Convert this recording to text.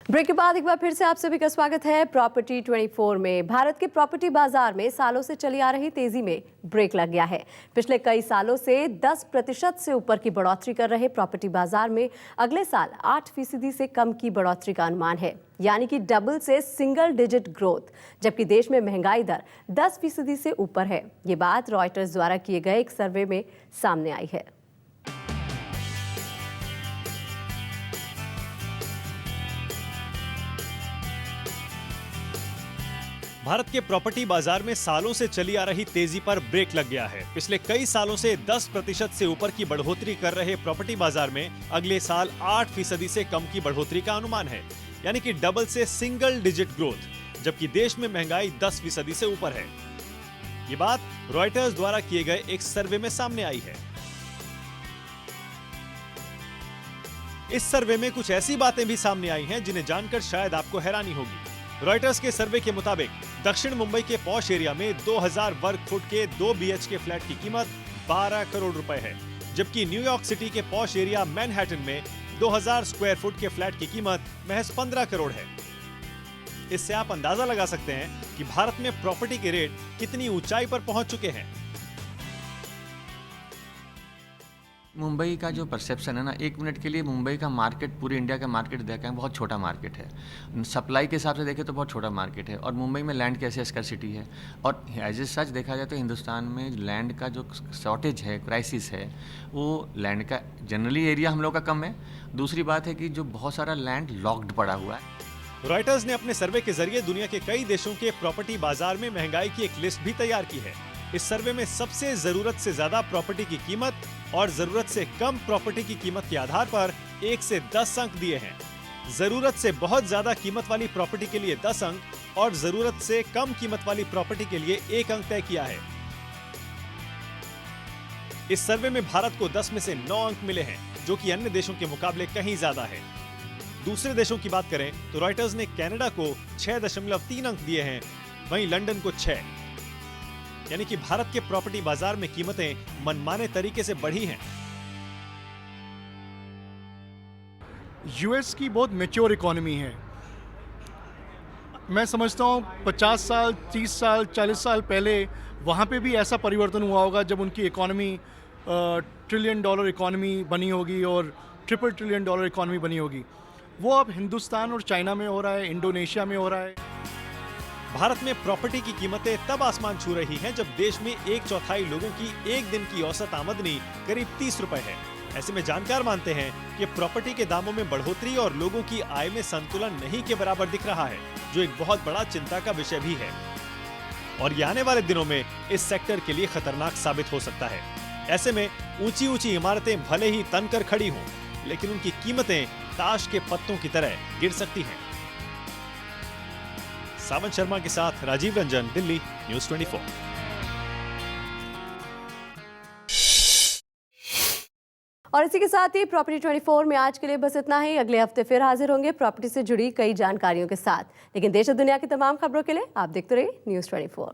Break के बाद एक बार फिर से आप सभी का स्वागत है प्रॉपर्टी 24 में। भारत के प्रॉपर्टी बाजार में सालों से चली आ रही तेजी में ब्रेक लग गया है। पिछले कई सालों से 10% से ऊपर की बढ़ोतरी कर रहे प्रॉपर्टी बाजार में अगले साल 8% से कम की बढ़ोतरी का अनुमान है, यानी कि डबल से सिंगल डिजिट ग्रोथ। जबकि देश में महंगाई दर 10% से ऊपर है। ये बात रॉयटर्स द्वारा किए गए एक सर्वे में सामने आई है। भारत के प्रॉपर्टी बाजार में सालों से चली आ रही तेजी पर ब्रेक लग गया है। पिछले कई सालों से 10% से ऊपर की बढ़ोतरी कर रहे प्रॉपर्टी बाजार में अगले साल 8% से कम की बढ़ोतरी का अनुमान है, यानी कि डबल से सिंगल डिजिट ग्रोथ। जबकि देश में महंगाई 10% से ऊपर है। ये बात रॉयटर्स द्वारा किए गए एक सर्वे में सामने आई है। इस सर्वे में कुछ ऐसी बातें भी सामने आई हैं जिन्हें जानकर शायद आपको हैरानी होगी। रॉयटर्स के सर्वे के मुताबिक दक्षिण मुंबई के पॉश एरिया में 2000 वर्ग फुट के 2 BHK फ्लैट की कीमत 12 करोड़ रुपए है, जबकि न्यूयॉर्क सिटी के पॉश एरिया मैनहट्टन में 2000 स्क्वायर फुट के फ्लैट की कीमत महज 15 करोड़ है। इससे आप अंदाजा लगा सकते हैं कि भारत में प्रॉपर्टी के रेट कितनी ऊंचाई पर पहुंच चुके हैं। मुंबई का जो परसेप्शन है ना, एक मिनट के लिए मुंबई का मार्केट पूरे इंडिया का मार्केट देखें, बहुत छोटा मार्केट है। सप्लाई के हिसाब से देखें तो बहुत छोटा मार्केट है। और मुंबई में लैंड की ऐसी स्कैरसिटी है। और एज ए सच देखा जाए तो हिंदुस्तान में लैंड का जो शॉर्टेज है, क्राइसिस है, वो लैंड का जनरली एरिया हम लोग का कम है। दूसरी बात है कि जो बहुत सारा लैंड लॉक्ड पड़ा हुआ है। रॉयटर्स ने अपने सर्वे के जरिए दुनिया के कई देशों के प्रॉपर्टी बाजार में महंगाई की एक लिस्ट भी तैयार की है। इस सर्वे में सबसे जरूरत से ज्यादा प्रॉपर्टी की कीमत और जरूरत से कम प्रॉपर्टी की कीमत के आधार पर 1 से 10 अंक दिए हैं। जरूरत से बहुत ज्यादा कीमत वाली प्रॉपर्टी के लिए 10 अंक और जरूरत से कम कीमत वाली प्रॉपर्टी के लिए 1 अंक तय किया है। इस सर्वे में भारत को 10 में से 9 अंक मिले हैं, जो कि अन्य देशों के मुकाबले कहीं ज्यादा है। दूसरे देशों की बात करें तो रॉयटर्स ने कनाडा को 6.3 अंक दिए हैं, वहीं लंदन को 6। यानी कि भारत के प्रॉपर्टी बाजार में कीमतें मनमाने तरीके से बढ़ी हैं। यूएस की बहुत मैच्योर इकोनॉमी है। मैं समझता हूँ 50 साल, 30 साल, 40 साल पहले वहाँ पे भी ऐसा परिवर्तन हुआ होगा जब उनकी इकोनॉमी $1 ट्रिलियन इकोनॉमी बनी होगी और $1 ट्रिलियन इकोनॉमी बनी होगी। वो अब हिंदुस्तान और चाइना में हो रहा है, इंडोनेशिया में हो रहा है। भारत में प्रॉपर्टी की कीमतें तब आसमान छू रही हैं जब देश में 1/4 लोगों की एक दिन की औसत आमदनी करीब 30 रुपए है। ऐसे में जानकार मानते हैं कि प्रॉपर्टी के दामों में बढ़ोतरी और लोगों की आय में संतुलन नहीं के बराबर दिख रहा है, जो एक बहुत बड़ा चिंता का विषय भी है। और ये आने वाले दिनों में इस सेक्टर के लिए खतरनाक साबित हो सकता है। ऐसे में ऊंची ऊंची इमारतें भले ही तनकर खड़ी हों, लेकिन उनकी कीमतें ताश के पत्तों की तरह गिर सकती हैं। सावन शर्मा के साथ राजीव रंजन, दिल्ली, न्यूज़ 24। और इसी के साथ ही प्रॉपर्टी 24 में आज के लिए बस इतना ही। अगले हफ्ते फिर हाजिर होंगे प्रॉपर्टी से जुड़ी कई जानकारियों के साथ। लेकिन देश और दुनिया की तमाम खबरों के लिए आप देखते रहिए न्यूज़ 24।